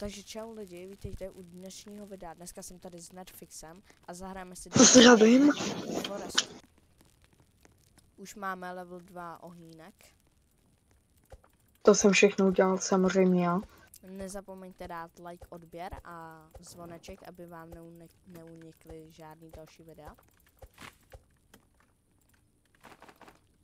Takže čau lidi, vítejte u dnešního videa. Dneska jsem tady s Netflixem a zahrajeme si Zdravím. Forestu. Už máme level 2 ohýnek. To jsem všechno udělal samozřejmě já. Nezapomeňte dát like, odběr a zvoneček, aby vám neunikly žádný další videa.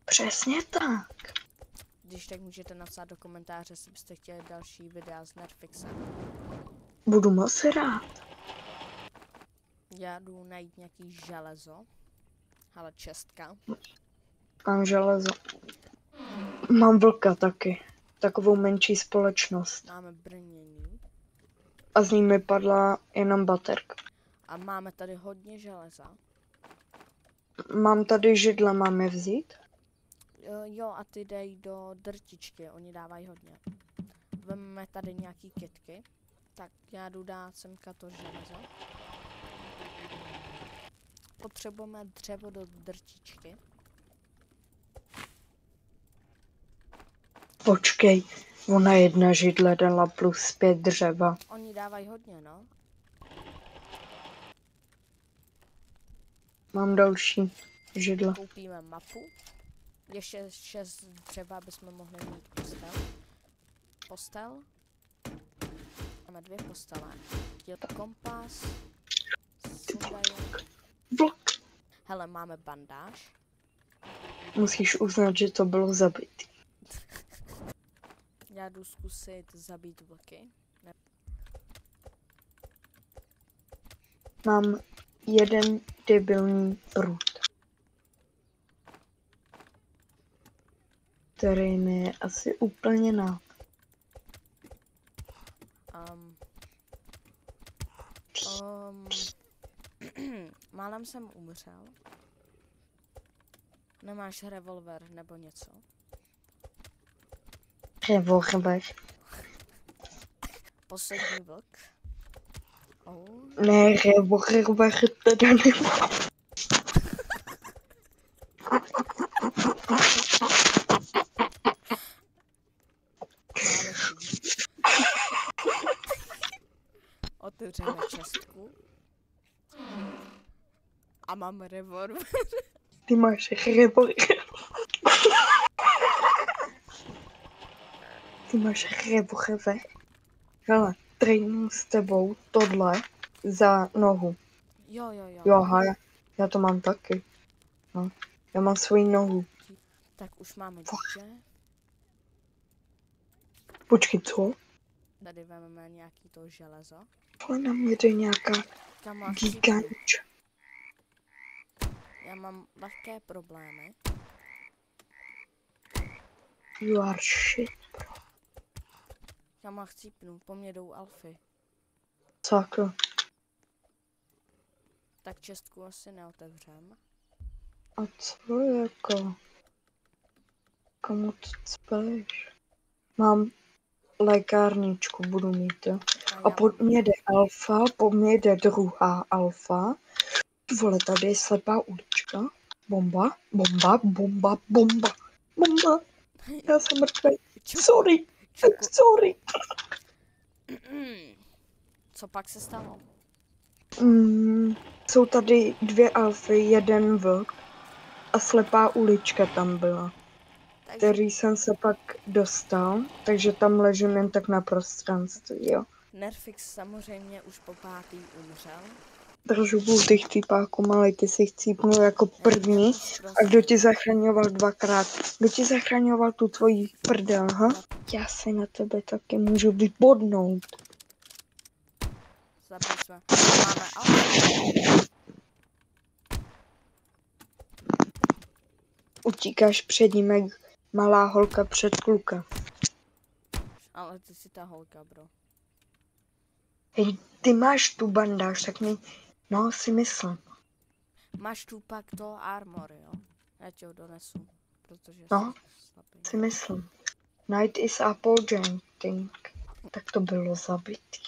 Přesně tak. Když tak můžete napsat do komentáře, jestli byste chtěli další videa s Netflixem. Budu moc rád. Já jdu najít nějaký železo. Ale čestka. Mám železo. Mám vlka taky. Takovou menší společnost. Máme brnění. A z ní mi padla jenom baterka. A máme tady hodně železa. Mám tady židle, mám je vzít? Jo, a ty dej do drtičky, oni dávají hodně. Vememe tady nějaký kytky. Tak já jdu dát semka to železo. Potřebujeme dřevo do drtičky. Počkej, ona jedna židle dala plus 5 dřeva. Oni dávají hodně, no. Mám další židle. Koupíme mapu. Ještě 6 dřeva, bychom mohli mít postel. Postel. Máme 2 postele. Kompas. Sundaje. Vlk. Hele, máme bandáž. Musíš uznat, že to bylo zabitý. Já jdu zkusit zabít vlky. Ne. Mám jeden debilní prut, který mi je asi úplně na. Málem jsem umřel. Nemáš revolver nebo něco? Revolver. Poslední vlk. Oh. Ne, revolver teda nemám. Otevřeme čestku. A mám revolver. Ty máš revolver. Ty máš revolver. Hele, trénu s tebou tohle za nohu. Jo. Jo, aha, já to mám taky. No, já mám svoji nohu. Tak už máme dítě. Počkej, co? Tady vezmeme nějaký to železo. Ale nám jede nějaká giganč. Já mám lehké problémy. You are shit, bro. Já mám chcípnu, po mně jdou alfy. Sakra. Tak čestku asi neotevřem. A co jako? Komu to cpeš? Mám lékárničku, budu mít, jo. A po mně jde alfa, po mně jde druhá alfa. Vole, tady je slepá ulička. Bomba. Já jsem mrtvý. Sorry. Co pak se stalo? Jsou tady 2 alfy, 1 vlk a slepá ulička tam byla. Který jsem se pak dostal, takže tam ležím jen tak na prostranství, jo. Netflix samozřejmě už po 5. umřel. Držu bůh těch týpáků, malej, ty si chcípnul jako první. A kdo ti zachraňoval 2krát? Kdo ti zachraňoval tu tvoji prdel, ha? Já si na tebe taky můžu vybodnout. Zabili jsme. Máme alfa. Utíkáš před ním jak malá holka před kluka. Ale ty jsi ta holka, bro. Hej, ty máš tu bandáž, tak mi... No, si myslím. Máš tu pak to armor, jo? Já ti ho donesu, protože No, jsi slabý. si myslím. Night is apologetic. Tak to bylo zabitý.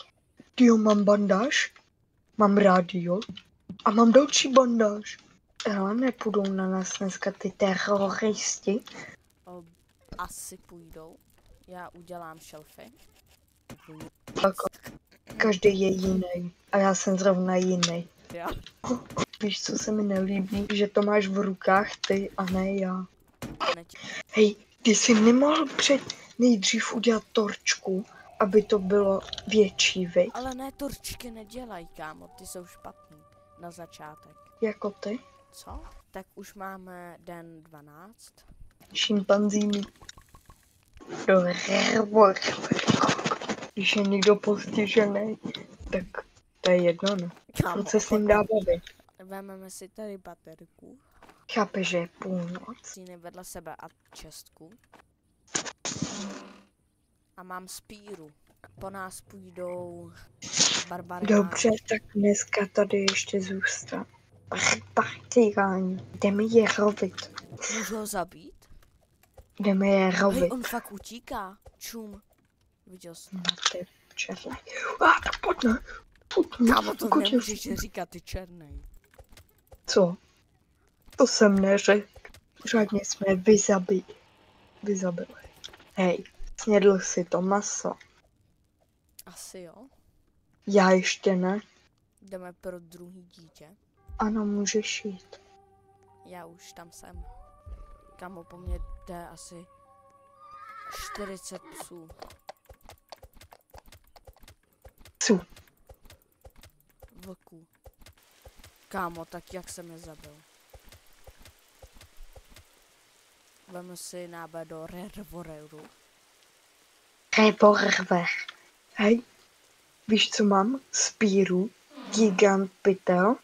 Jo, mám bandáž, mám rádio a mám další bandáž. Ale nepůjdou na nás dneska ty teroristi. Asi půjdou. Já udělám šelfy. Tak. každý je jiný. A já jsem zrovna jiný. Jo. Víš, co se mi nelíbí? Že to máš v rukách ty a ne já. Neď. Hej, ty jsi nemohl nejdřív udělat torčku, aby to bylo větší, viď? Ale ne, torčky nedělaj, kámo, ty jsou špatný na začátek. Jako ty? Co? Tak už máme den 12. Šimpanzíny. Když je někdo postižený, tak to je jedno, ne? Kámo, Co se s ním dá bavit? Vememe si tady baterku. Chápeš, že je půlnoc? Cíny vedle sebe a čestku. A mám spíru. Po nás půjdou barbary. Dobře, tak dneska tady ještě zůstat. Partygáni. Jdeme je rovit. Můžu ho zabít? Jdeme je Hej, rovit. on fakt utíká. Čum. Viděl jsi. Na ty černé. Pojďme. Kámo, to nemůžeš říkat, ty černej. Co? To jsem neřekl. Pořádně jsme je vyzabili. Hej, snědl si to maso. Asi jo. Já ještě ne. Jdeme pro druhý dítě. Ano, můžeš jít. Já už tam jsem. Kámo, po mně jde asi 40 psů. Psů. Vlků. Kámo, tak jak jsem je zabil? Vemu si nábed do revolveru. Revolver. Hej, víš co mám? Spíru, gigant pytel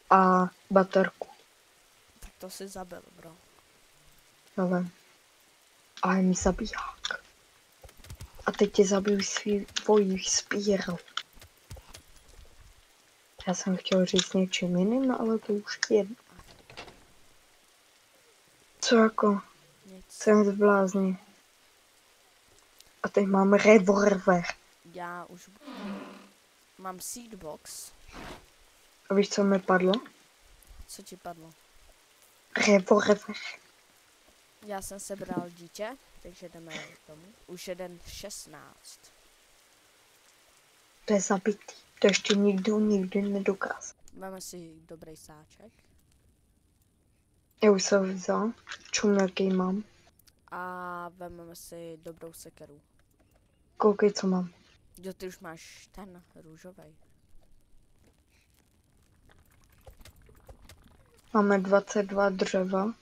a baterku. Tak to si zabil, bro. Ale I'm zabiják. A teď tě zabiju svojí spírou. Já jsem chtěl říct něčím jiným, ale to už je. Co jako? Nic. Jsem zblázný. A teď mám revolver. Já už mám seedbox. A víš, co mi padlo? Co ti padlo? Revolver. Já jsem sebral dítě, takže jdeme domů. Už jeden 16. To je zabitý. To ještě nikdo nikdy nedokázal. Máme si dobrý sáček. Já už jsem vzal. Čum, jaký mám. A vezmeme si dobrou sekeru. Koukej, co mám. Jo, ty už máš ten růžový. Máme 22 dřeva.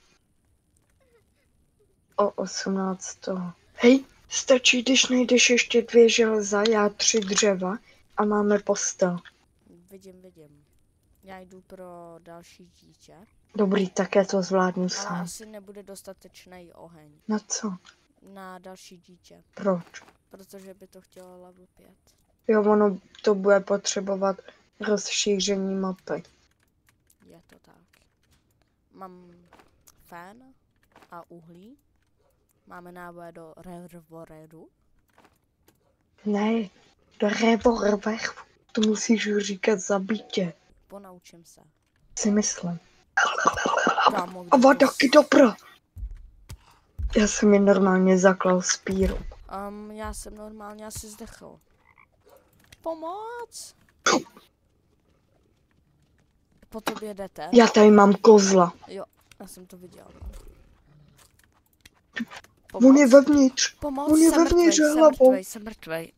O 18 toho. Hej, stačí, když najdeš ještě 2 železa, já 3 dřeva a máme postel. Vidím. Já jdu pro další dítě. Dobrý, také to zvládnu Ale sám. asi nebude dostatečný oheň. Na co? Na další dítě. Proč? Protože by to chtělo level 5. Jo, ono to bude potřebovat rozšíření mapy. Je to tak. Mám fén a uhlí. Máme náboje do revolveru. Ne, do revolver. To musíš říkat zabitě. Ponaučím se. Si myslím. Kámo, A vodaky dobra. Já jsem je normálně zaklal spíru. já jsem normálně asi zdechl. Pomoc! Po tobě jdete? Já tady mám kozla. Jo, já jsem to viděl. On je vevnitř. Pomoc, On je jsem vevnitř mrtvej, hlavou. jsem mrtvej.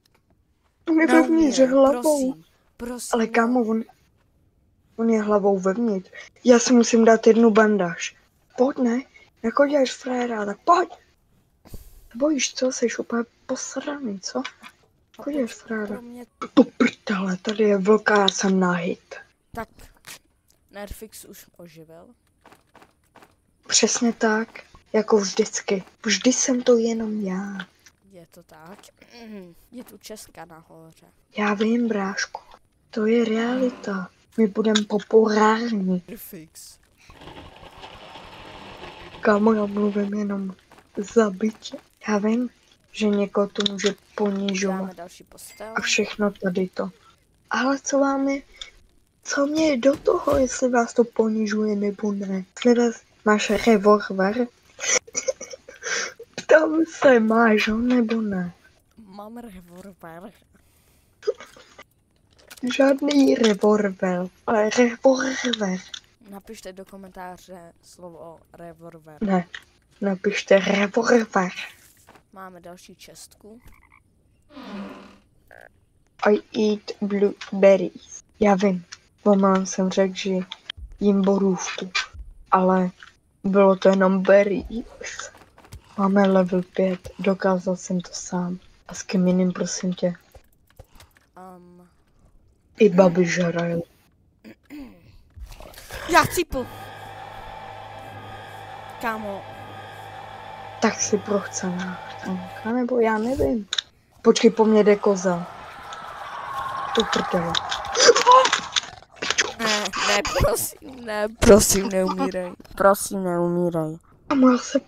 On je Na vevnitř mě, hlavou. Prosím. Ale kámo, on je hlavou vevnitř. Já si musím dát jednu bandáž. Pojď, ne? Jako děláš fréra, tak pojď. Bojíš, co? Jsi úplně posraný, co? Jako děláš fréra. Pro mě... To prdele, tady je vlka, já jsem na hit. Tak, Nerfix už oživil. Přesně tak, jako vždycky. Vždy jsem to jenom já. Je to tak. Je tu Česka nahoře. Já vím, brášku. To je realita. My budeme populární. Nerfix. Kámo, já mluvím jenom zabitě. Já vím, že někoho to může ponižovat. Dáme další postel. A všechno tady to. Ale co vám je... Co mě je do toho, jestli vás to ponižuje nebo ne? Jestli vás máš revolver? Ptám se, máš ho nebo ne? Mám revolver. žádný revolver, ale revolver. Napište do komentáře slovo revolver. Ne, napište revolver. Máme další čestku. I eat blueberries. Já vím, pomalem jsem řekl, že jím borůvku, ale bylo to jenom berries. Máme level 5, dokázal jsem to sám. A s kým jiným, prosím tě? I babi žarajou. Já chcípl! Kámo. Tak si prochcená. Nebo já nevím. Počkej, po mně jde koza. To prdele. Ne, prosím, neumírej. Prosím, neumírej. A má se...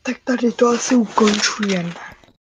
Tak tady to asi ukončujem.